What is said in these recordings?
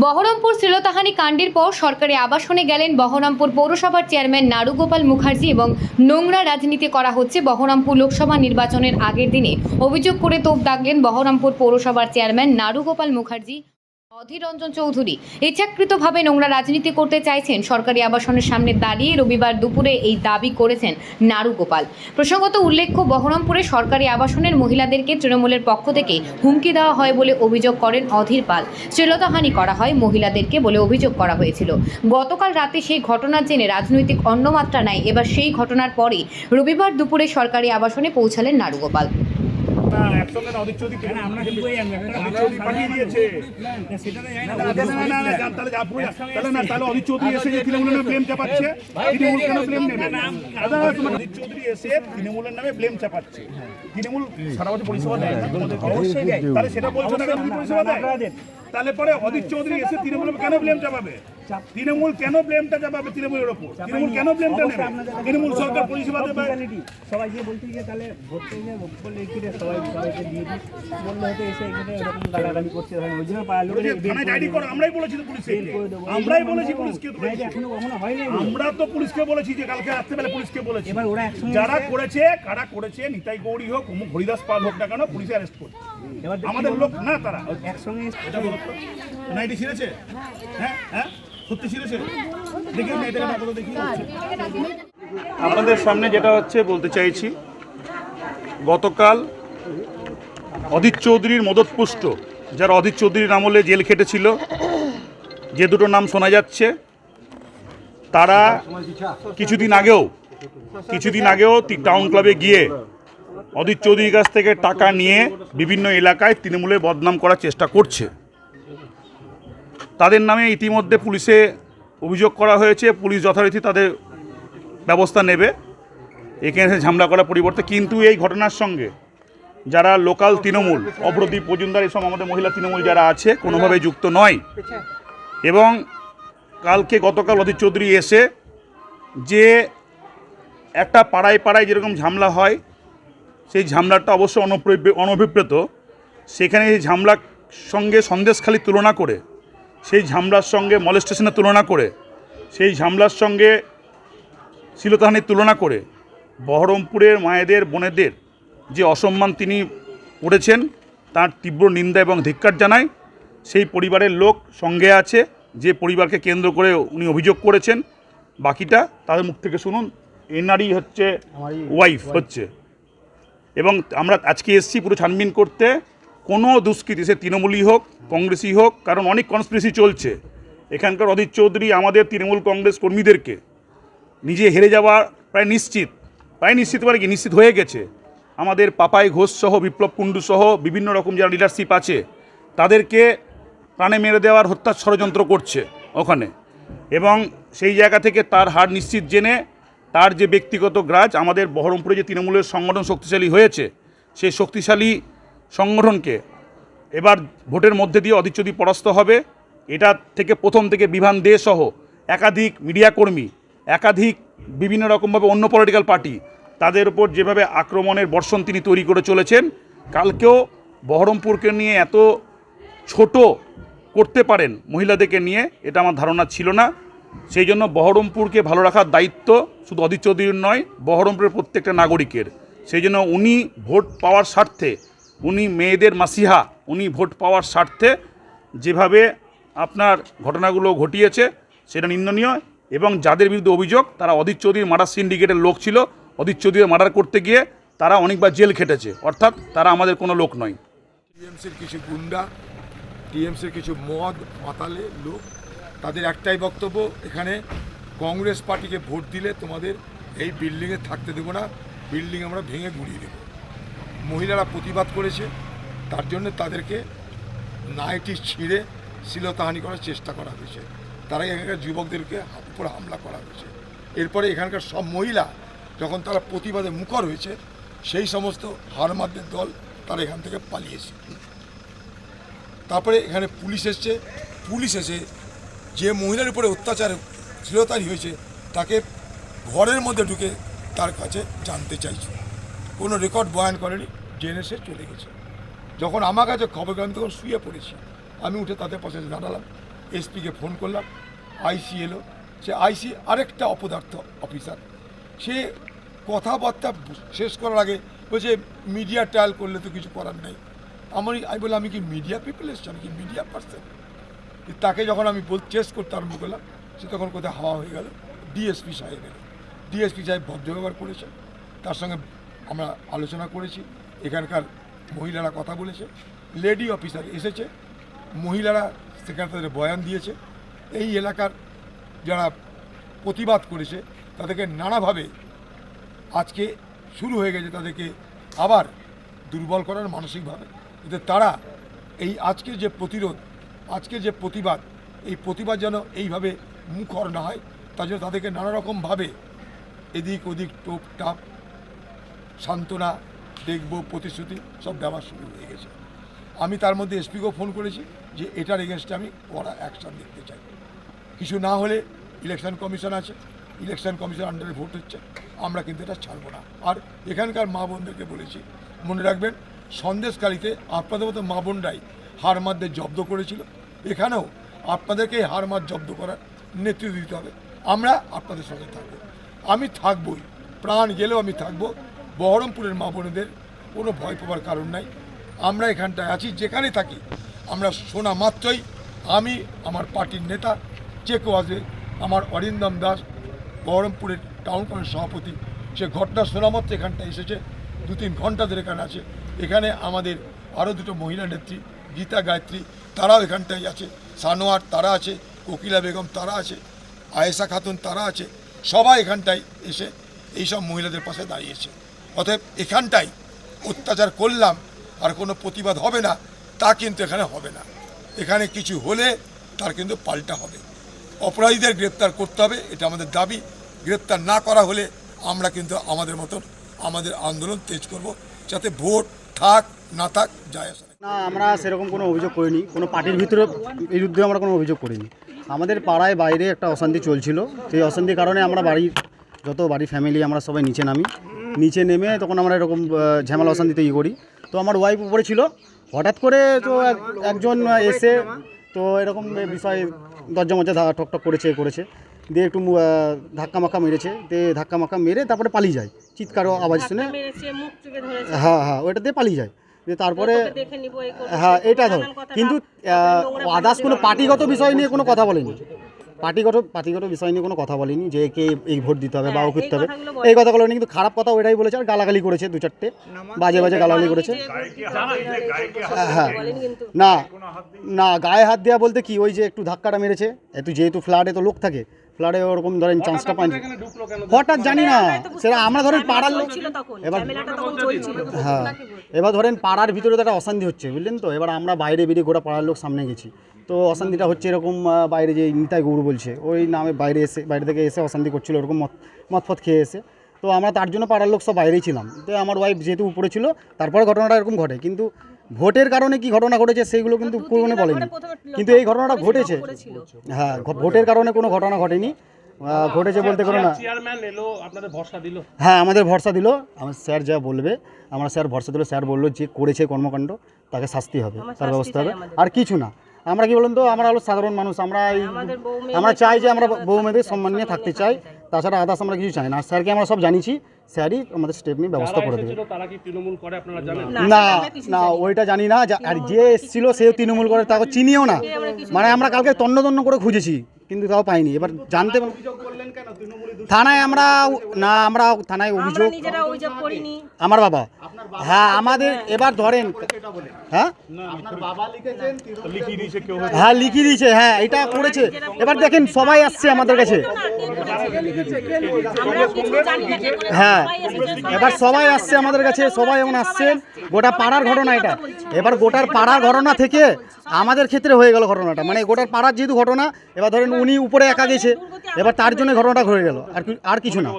বহরমপুর শ্লীলতাহানি কাণ্ডের পর সরকারি আবাসনে গেলেন বহরমপুর পৌরসভার চেয়ারম্যান নারুগোপাল মুখার্জি এবং নোংরা রাজনীতি করা হচ্ছে বহরমপুর লোকসভা নির্বাচনের আগের দিনে অভিযোগ করে তোপ দাগলেন বহরমপুর পৌরসভার চেয়ারম্যান নারুগোপাল মুখার্জি। অধীর রঞ্জন চৌধুরী ইচ্ছাকৃতভাবে নোংরা রাজনীতি করতে চাইছেন সরকারি আবাসনের সামনে দাঁড়িয়ে রবিবার দুপুরে এই দাবি করেছেন নারুগোপাল। প্রসঙ্গত উল্লেখ্য, বহরমপুরে সরকারি আবাসনের মহিলাদেরকে তৃণমূলের পক্ষ থেকে হুমকি দেওয়া হয় বলে অভিযোগ করেন অধীর পাল। শ্লীলতাহানি করা হয় মহিলাদেরকে বলে অভিযোগ করা হয়েছিল। গতকাল রাতে সেই ঘটনার জেনে রাজনৈতিক অন্যমাত্রা নাই। এবার সেই ঘটনার পরেই রবিবার দুপুরে সরকারি আবাসনে পৌঁছালেন নারুগোপাল। তাহলে পরে অধীর চৌধুরী এসে তৃণমূল কেন ব্লেম চাপাবে? তৃণমূল কেন ব্লেমটা চাপাবে তৃণমূলের ওপর? তৃণমূল কেন ব্লেমটা নেবে? তৃণমূল সরকার পরিষেবা দেবে। সবাই যে বলতে গিয়ে তাহলে ভোট থেকে বললে এখানে সবাইকে দিয়ে দিই বললে হয়তো এসে এখানে এরকম গালাগালি করতে হয় ওই জন্য থানায় ডায়েরি করো। আমরাই বলেছি তো পুলিশকে, আমরাই বলেছি পুলিশকে। এখনো কখনো হয় না, আমরা তো পুলিশকে বলেছি যে কালকে রাত্রেবেলা পুলিশকে বলেছি। এবার ওরা একসঙ্গে যারা করেছে, কারা করেছে, নিতাই গৌরী হোক, অমুক হরিদাস পাল হোক না কেন, পুলিশে অ্যারেস্ট করছে। এবার আমাদের লোক না, তারা একসঙ্গে এটা বলো তো, নাইটি ছিঁড়েছে? হ্যাঁ হ্যাঁ, সত্যি ছিঁড়েছে? দেখি মেয়েটাকে না দেখি। আপনাদের সামনে যেটা হচ্ছে বলতে চাইছি, গতকাল অধীর চৌধুরীর মদতপুষ্ট, যারা অধীর চৌধুরীর আমলে জেল খেটেছিল, যে দুটো নাম শোনা যাচ্ছে, তারা কিছুদিন আগেও টাউন ক্লাবে গিয়ে অধীর চৌধুরীর কাছ থেকে টাকা নিয়ে বিভিন্ন এলাকায় তৃণমূলের বদনাম করার চেষ্টা করছে। তাদের নামে ইতিমধ্যে পুলিশে অভিযোগ করা হয়েছে, পুলিশ যথারীতি তাদের ব্যবস্থা নেবে এখানে ঝামেলা করার পরিবর্তে। কিন্তু এই ঘটনার সঙ্গে যারা লোকাল তৃণমূল, অভ্রদীপ মজুমদার, এসব আমাদের মহিলা তৃণমূল যারা আছে, কোনোভাবে যুক্ত নয়। এবং গতকাল অধীর চৌধুরী এসে যে একটা পাড়ায় পাড়ায় যেরকম ঝামেলা হয়, সেই ঝামেলাটা অবশ্য অনভিপ্রেত। সেখানে এই ঝামেলার সঙ্গে সন্দেশখালি তুলনা করে, সেই ঝামেলার সঙ্গে মলেস্টেশনের তুলনা করে, সেই ঝামেলার সঙ্গে শ্লীলতাহানির তুলনা করে বহরমপুরের মায়েদের, বোনেদের যে অসম্মান তিনি করেছেন, তার তীব্র নিন্দা এবং ধিক্কার জানায়। সেই পরিবারের লোক সঙ্গে আছে, যে পরিবারকে কেন্দ্র করে উনি অভিযোগ করেছেন। বাকিটা তাদের মুখ থেকে শুনুন। এনারই হচ্ছে ওয়াইফ হচ্ছে। এবং আমরা আজকে এসেছি পুরো ছানবিন করতে, কোনো দুষ্কৃতি, সে তৃণমূলই হোক, কংগ্রেসই হোক, কারণ অনেক কনস্পিরেসি চলছে এখানকার। অধীর চৌধুরী আমাদের তৃণমূল কংগ্রেস কর্মীদেরকে নিজে হেরে যাওয়ার প্রায় নিশ্চিত মানে কি নিশ্চিত হয়ে গেছে। আমাদের পাপাই ঘোষ সহ, বিপ্লব কুণ্ডু সহ বিভিন্ন রকম যারা লিডারশিপ আছে, তাদেরকে প্রাণে মেরে দেওয়ার হত্যার ষড়যন্ত্র করছে ওখানে। এবং সেই জায়গা থেকে তার হার নিশ্চিত জেনে, তার যে ব্যক্তিগত গ্রাজ, আমাদের বহরমপুরে যে তৃণমূলের সংগঠন শক্তিশালী হয়েছে, সেই শক্তিশালী সংগঠনকে এবার ভোটের মধ্যে দিয়ে অধীর চৌধুরী পরাস্ত হবে। এটা থেকে প্রথম থেকে বিভান দে সহ একাধিক মিডিয়া কর্মী, একাধিক বিভিন্ন রকমভাবে অন্য পলিটিক্যাল পার্টি, তাদের উপর যেভাবে আক্রমণের বর্ষণ তিনি তৈরি করে চলেছেন, কালকেও বহরমপুরকে নিয়ে এত ছোট করতে পারেন মহিলাদেরকে নিয়ে, এটা আমার ধারণা ছিল না। সেই জন্য বহরমপুরকে ভালো রাখার দায়িত্ব শুধু অধীর চৌধুরীর নয়, বহরমপুরের প্রত্যেকটা নাগরিকের। সেই জন্য উনি ভোট পাওয়ার স্বার্থে, উনি মেয়েদের মাসিহা, উনি ভোট পাওয়ার স্বার্থে যেভাবে আপনার ঘটনাগুলো ঘটিয়েছে, সেটা নিন্দনীয়। এবং যাদের বিরুদ্ধে অভিযোগ, তারা অধীর চৌধুরীর মার্ডার সিন্ডিকেটের লোক ছিল। অধীর চৌধুরীর মার্ডার করতে গিয়ে তারা অনেকবার জেল খেটেছে, অর্থাৎ তারা আমাদের কোনো লোক নয়। টিএমসির কিছু গুন্ডা, টিএমসির কিছু মদ মাতালে লোক, তাদের একটাই বক্তব্য, এখানে কংগ্রেস পার্টিকে ভোট দিলে তোমাদের এই বিল্ডিংয়ে থাকতে দেবো না, বিল্ডিং আমরা ভেঙে গুঁড়িয়ে দেবো। মহিলারা প্রতিবাদ করেছে, তার জন্য তাদেরকে নাইটি ছিঁড়ে শ্লীলতাহানি করার চেষ্টা করা হয়েছে। তারা এখানকার যুবকদেরকে উপর হামলা করা হয়েছে। এরপরে এখানকার সব মহিলা যখন তারা প্রতিবাদে মুখর হয়েছে, সেই সমস্ত হারমাদদের দল তারা এখান থেকে পালিয়েছে। তারপরে এখানে পুলিশ এসছে, পুলিশ এসে যে মহিলার উপরে অত্যাচার শ্লীলতাহানি হয়েছে তাকে ঘরের মধ্যে ঢুকে তার কাছে জানতে চাইছে। কোনো রেকর্ড বয়ান করেনি, জেনে সে চলে গেছে। যখন আমার কাছে খবর গেলাম তখন শুয়ে পড়েছি, আমি উঠে তাদের পাশে দাঁড়ালাম, এসপিকে ফোন করলাম, আইসি এলো, সে আইসি আরেকটা অপদার্থ অফিসার, সে কথাবার্তা শেষ করার আগে বলছে মিডিয়া ট্রায়াল করলে তো কিছু করার নেই। আমি বললাম আমি কি মিডিয়া পিপল এসছি, আমি কি মিডিয়া পার্সন? তাকে যখন আমি চেস করতে আরম্ভ করলাম, সে তখন কোথায় হাওয়া হয়ে গেল। ডিএসপি সাহেব এলো, ডিএসপি সাহেব ভদ্র ব্যবহার করেছে, তার সঙ্গে আমরা আলোচনা করেছি, এখানকার মহিলারা কথা বলেছে, লেডি অফিসার এসেছে, মহিলারা সেখানে তাদের বয়ান দিয়েছে। এই এলাকার যারা প্রতিবাদ করেছে তাদেরকে নানাভাবে আজকে শুরু হয়ে গেছে তাদেরকে আবার দুর্বল করার মানসিকভাবে, যাতে তারা এই আজকের যে প্রতিরোধ, আজকের যে প্রতিবাদ, এই প্রতিবাদ যেন এইভাবে মুখর না হয়, তার জন্য তাদেরকে নানা রকমভাবে এদিক ওদিক টোপ টাপ সান্ত্বনা দেখব প্রতিশ্রুতি সব দেওয়া শুরু হয়ে গেছে। আমি তার মধ্যে এসপিকেও ফোন করেছি যে এটার এগেনস্টে আমি কড়া অ্যাকশন দেখতে চাই। কিছু না হলে ইলেকশন কমিশন আছে, ইলেকশন কমিশন আন্ডারে ভোট হচ্ছে, আমরা কিন্তু এটা ছাড়বো না। আর এখানকার মা বোনদেরকে বলেছি, মনে রাখবেন সন্দেশকারীতে আপনাদের মতো মা বোনরাই হারমাদদের জব্দ করেছিল, এখানেও আপনাদেরকে হারমাদ জব্দ করার নেতৃত্ব দিতে হবে। আমরা আপনাদের সঙ্গে থাকবো, আমি থাকবই, প্রাণ গেলেও আমি থাকবো। বহরমপুরের মা বোনেদের কোনো ভয় পাওয়ার কারণ নাই, আমরা এখানটায় আছি, যেখানে থাকি আমরা শোনা মাত্রই আমি, আমার পার্টির নেতা যে কেউ আসবে, আমার অরিন্দম দাস বহরমপুরের টাউন কমিটির সভাপতি, সে ঘটনা শোনা মাত্র এখানটায় এসেছে, 2-3 ঘন্টা ধরে এখানে আছে। এখানে আমাদের আরও দুটো মহিলা নেত্রী, গীতা গায়ত্রী, তারাও এখানটায় আছে, সানোয়ার তারা আছে, কোকিলা বেগম তারা আছে, আয়েশা খাতুন তারা আছে, সবাই এখানটায় এসে এইসব মহিলাদের পাশে দাঁড়িয়েছে। অতএব এখানটাই অত্যাচার করলাম আর কোনো প্রতিবাদ হবে না, তা কিন্তু এখানে হবে না। এখানে কিছু হলে তার কিন্তু পাল্টা হবে, অপরাধীদের গ্রেপ্তার করতে হবে, এটা আমাদের দাবি। গ্রেপ্তার না করা হলে আমরা কিন্তু আমাদের মতন আমাদের আন্দোলন তেজ করব, যাতে ভোট থাক না থাক যায় আসে না। আমরা সেরকম কোনো অভিযোগ করিনি, কোনো পার্টির ভিতরে বিরুদ্ধে আমরা কোনো অভিযোগ করিনি। আমাদের পাড়ায় বাইরে একটা অশান্তি চলছিল, সেই অশান্তির কারণে আমরা যত বাড়ির ফ্যামিলি আমরা সবাই নিচে নেমে তখন আমরা এরকম ঝামেলা অশান্তিতে করি। তো আমার ওয়াইফ উপরে ছিল, হঠাৎ করে তো একজন এসে তো এরকম বিষয় দরজা মজা ঠকঠক করেছে দিয়ে একটু ধাক্কা মাক্কা মেরেছে, দিয়ে ধাক্কা মাক্কা মেরে তারপরে পালিয়ে যায়, চিৎকারও আওয়াজ শুনে, হ্যাঁ ওইটা দিয়ে পালিয়ে যায়। তারপরে হ্যাঁ এটা ধর, কিন্তু আদার্স কোনো পার্টিগত বিষয় নিয়ে কোনো কথা বলেনি, পার্টিগত বিষয় নিয়ে কোনো কথা বলেনি যে কে এই ভোট দিতে হবে বা ও করতে হবে, এই কথাগুলো নেই। কিন্তু খারাপ কথা ওইটাই বলেছে, আর গালাগালি করেছে, 2-4টে বাজে গালাগালি করেছে। হ্যাঁ না গায়ে হাত দেওয়া বলতে কি, ওই যে একটু ধাক্কাটা মেরেছে, যেহেতু ফ্ল্যাটে তো লোক থাকে, ফ্ল্যাটে ওরকম ধরেন চান্সটা পাইনি, হঠাৎ জানি না সেটা আমরা ধরেন পাড়ার লোক, এবার হ্যাঁ এবার ধরেন পাড়ার ভিতরে তো একটা অশান্তি হচ্ছে, বুঝলেন তো। এবার আমরা বাইরে বেরিয়ে গোটা পাড়ার লোক সামনে গেছি, তো অশান্তিটা হচ্ছে এরকম, বাইরে যে নিতাই গৌড় বলছে ওই নামে বাইরে থেকে এসে অশান্তি করছিল, ওরকম মদ খেয়ে এসে। তো আমরা তার জন্য পাড়ার লোক সব বাইরেই ছিলাম, তো আমার ওয়াইফ যেহেতু উপরে ছিল, তারপরে ঘটনাটা এরকম ঘটে। কিন্তু ভোটের কারণে কি ঘটনা ঘটেছে সেইগুলো কিন্তু পুরোনো বলেনি, কিন্তু এই ঘটনাটা ঘটেছে। হ্যাঁ ভোটের কারণে কোনো ঘটনা ঘটেনি, ঘটেছে বলতে কোনো না। হ্যাঁ আমাদের ভরসা দিল, আমার স্যার যা বলবে আমরা স্যার ভরসা দিল, স্যার বললো যে করেছে কর্মকাণ্ড তাকে শাস্তি হবে, তার ব্যবস্থা হবে, আর কিছু না। আমরা কি বলুন তো, আমরা হলো সাধারণ মানুষ, আমরা চাই যে আমরা বউ মেয়েদের সম্মান নিয়ে থাকতে চাই, তাছাড়া আদার্স আমরা কিছু চাই না। স্যারকে আমরা সব জানিয়েছি, স্যারই আমাদের স্টেপ নিয়ে ব্যবস্থা করে দেবে। না ওইটা জানি না, আর যে এসেছিল সেও তৃণমূল করে, তাকে চিনিও না, মানে আমরা কালকে তন্ন করে খুঁজেছি কিন্তু তাও পাইনি। এবার জানতে থানায় আমরা থানায় অভিযোগ, আমার বাবা, হ্যাঁ আমাদের এবার ধরেন হ্যাঁ লিখিয়ে দিয়েছে, হ্যাঁ এটা করেছে। এবার দেখেন সবাই আসছে আমাদের কাছে, হ্যাঁ এবার সবাই আসছে আমাদের কাছে, সবাই এমন আসছেন, গোটা পাড়ার ঘটনা এটা। এবার গোটার পাড়ার ঘটনা থেকে আমাদের ক্ষেত্রে হয়ে গেল ঘটনাটা, মানে গোটার পাড়ার যেহেতু ঘটনা, এবার ধরেন উনি উপরে একা গেছে, এবার তার জন্য ঘটনাটা ঘটে গেল, আর কিছু না।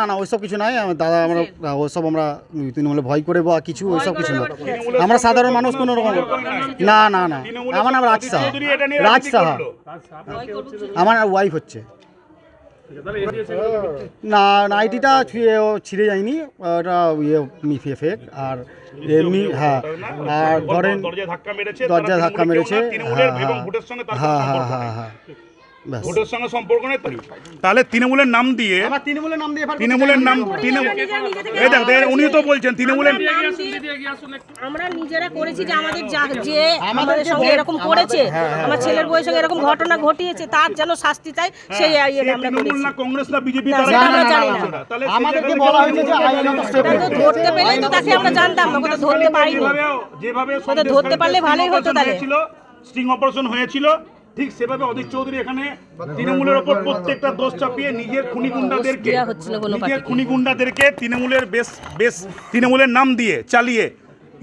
না ওইসব কিছু নাই দাদা, আমরা ওইসব আমরা তৃণমূলে ভয় করে বা কিছু ওইসব কিছু না, আমরা সাধারণ মানুষ কোনো রকম না। আমার নাম রাজ সাহা, আমার ওয়াইফ হচ্ছে। না, নাইটিটা ছিঁড়ে যায়নি, ওটা ইয়ে ফেক। আর এমনি হ্যাঁ, আর ধরেন দরজায় ধাক্কা মেরেছে, দরজায় ধাক্কা মেরেছে, তৃণমূলের হ্যাঁ, এবং ভোটের সঙ্গে তার হ্যাঁ কোনো হ্যাঁ সম্পর্ক হ্যাঁ নেই। হ্যাঁ, ব্যাস। ভোটের সঙ্গে সম্পর্ক নেই। তাহলে তৃণমূলের নাম দিয়ে তৃণমূলের নাম দিয়ে তৃণমূলের নাম এই দেখ উনি তো বলছেন তৃণমূলের আমরা নিজেরা করেছি যে যে আমাদের সঙ্গে এরকম করেছে, আমার ছেলের বউয়ের সঙ্গে এরকম ঘটনা ঘটিয়েছে, তার যেন শাস্তি চাই সেই ইয়েতে আমরা তৃণমূল করেছি। না কংগ্রেস না বিজেপি না, তারা সেটা আমরা জানে জানি না। না। তাহলে আমাদেরকে বলা হয়েছে যে আইনত স্টেপ তাই তো ধরতে পেলেই তো তাকে আমরা জানতাম না, কোথাও ধরতে পারিনি। যেভাবে কোথাও ধরতে পারলে ভালোই হতো তাহলে। স্টিং অপারেশন হয়েছিল, ঠিক সেভাবে অধীর চৌধুরী এখানে তৃণমূলের ওপর প্রত্যেকটা দোষ চাপিয়ে নিজের খুনি গুন্ডাদেরকে দেয়া হচ্ছিল কোনো নিজের পার্টিকে। খুনি গুন্ডাদেরকে তৃণমূলের বেশ তৃণমূলের নাম দিয়ে চালিয়ে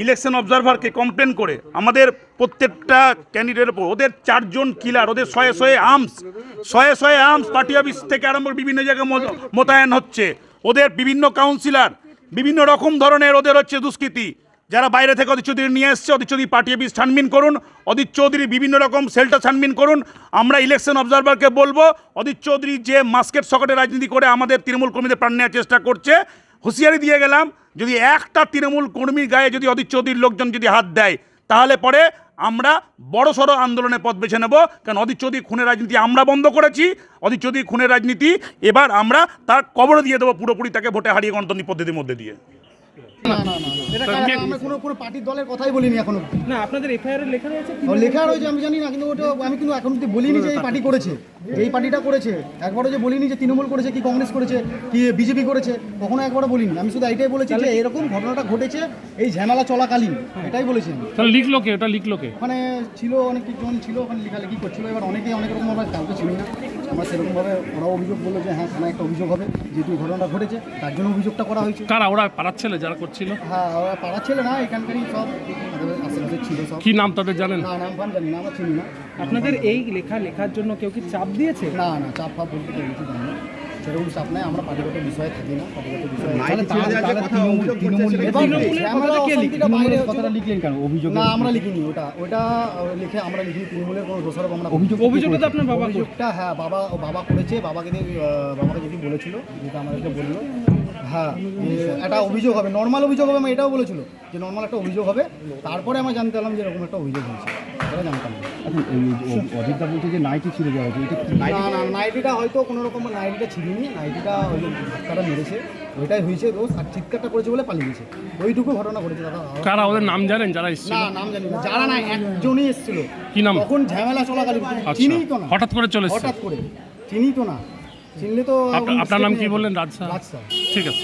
ইলেকশন অবজারভারকে কমপ্লেন করে আমাদের প্রত্যেকটা ক্যান্ডিডেটের উপর ওদের 4 জন কিলার, ওদের শয়ে আর্মস পার্টি অফিস থেকে আরম্ভ করে বিভিন্ন জায়গায় মোতায়েন হচ্ছে, ওদের বিভিন্ন কাউন্সিলর বিভিন্ন রকম ধরনের ওদের হচ্ছে দুষ্কৃতি, যারা বাইরে থেকে অধীর চৌধুরী নিয়ে এসছে। অধীর চৌধুরী পার্টি অফিস ছানবিন করুন, অধীর চৌধুরী বিভিন্ন রকম সেলটা ছানবিন করুন। আমরা ইলেকশন অবজারভারকে বলবো অধীর চৌধুরী যে মাস্কেট সকেটে রাজনীতি করে আমাদের তৃণমূল কর্মীদের প্রাণ নেওয়ার চেষ্টা করছে, হুঁশিয়ারি দিয়ে গেলাম, যদি একটা তৃণমূল কর্মীর গায়ে যদি অধীর চৌধুরীর লোকজন যদি হাত দেয় তাহলে পরে আমরা বড়সড় আন্দোলনের পথ বেছে নেব। কারণ অধীর চৌধুরী খুনের রাজনীতি আমরা বন্ধ করেছি, অধীর চৌধুরী খুনের রাজনীতি এবার আমরা তার কবরে দিয়ে দেবো পুরোপুরি, তাকে ভোটে হারিয়ে গণতান্ত্রিক পদ্ধতির মধ্যে দিয়ে। আমরা কোনো পার্টির দলের কথাই বলিনি এখনো। না, আপনাদের এফআইআর লেখা রয়েছে লেখা রয়েছে আমি জানি না, কিন্তু ওটা আমি কিন্তু এখন অব্দি বলিনি যে এই পার্টি করেছে, এই পার্টিটা করেছে। একবারও যে বলিনি যে তৃণমূল করেছে কি কংগ্রেস করেছে কি বিজেপি করেছে, কখনো একবারও বলিনি। আমি শুধু এইটাই বলেছি যে এরকম ঘটনাটা ঘটেছে এই ঝামেলা চলাকালীন, এটাই বলেছি আমি। তাহলে লিখলো কে? ওটা লিখলো কে? ওখানে ছিল অনেক কিছুজন ছিল, ওখানে লেখালেখি করছিল। এবার অনেকেই অনেক রকম আমরা কাউকে চিনি না, আমরা সেরকমভাবে ওরা অভিযোগ বললো যে হ্যাঁ থানায় একটা অভিযোগ হবে, যেহেতু এই ঘটনাটা ঘটেছে তার জন্য অভিযোগটা করা হয়েছে। কারা? ওরা পাড়ার ছেলে যারা করছিল? হ্যাঁ, ওরা পাড়ার ছেলে না, এখানকারই সব আমাদের আশেপাশে ছিল সব। কি নাম তাদের জানেন? না, নাম ফাম জানি না, আমরা চিনি না। আপনাদের এই লেখার জন্য কেউ কি চাপ দিয়েছে? না না, চাপ ফাপ বলতে কেউ কিছু জানি না, সেরকম চাপ নাই। আমরা পার্টিগত বিষয়ে থাকি না, পার্টিগত বিষয়ে কথাটা লিখলেন কেন? অভিযোগ না, আমরা লিখিনি ওটা লিখে আমরা লিখিনি। তৃণমূলের কোনো দোষারোপ আমরা অভিযোগটা তো আপনার বাবা অভিযোগটা হ্যাঁ বাবা করেছে। বাবাকে যদি বলেছিল, যেটা আমাদেরকে বললো হ্যাঁ একটা অভিযোগ হবে, নর্মাল অভিযোগ হবে। আমি এটাও বলেছিল যে নর্মাল একটা অভিযোগ হবে, তারপরে আমরা জানতে পারলাম যে এরকম একটা অভিযোগ হয়েছে, সেটা জানতাম না। অজিতদা বলছে যে নাইটি ছিল যাওয়া হয়েছে, না না, নাইটিটা হয়তো কোনো রকম নাইটিটা ছিলিনি, নাইটিটা ওই যে ধাক্কাটা মেরেছে ওইটাই হয়েছে দোষ, আর চিৎকারটা করেছে বলে পালিয়ে গেছে, ওইটুকু ঘটনা ঘটেছে দাদা। কারা? ওদের নাম জানেন যারা এসেছিল? না, নাম জানি না, যারা না একজনই এসেছিল। কি নাম? তখন ঝামেলা চলাকালীন, আচ্ছা, চিনিই তো না, হঠাৎ করে চলে এসেছে? হঠাৎ করে চিনি তো না, চিনলে তো। আপনার নাম কি বললেন? রাজশাহ। রাজশাহ। ঠিক আছে।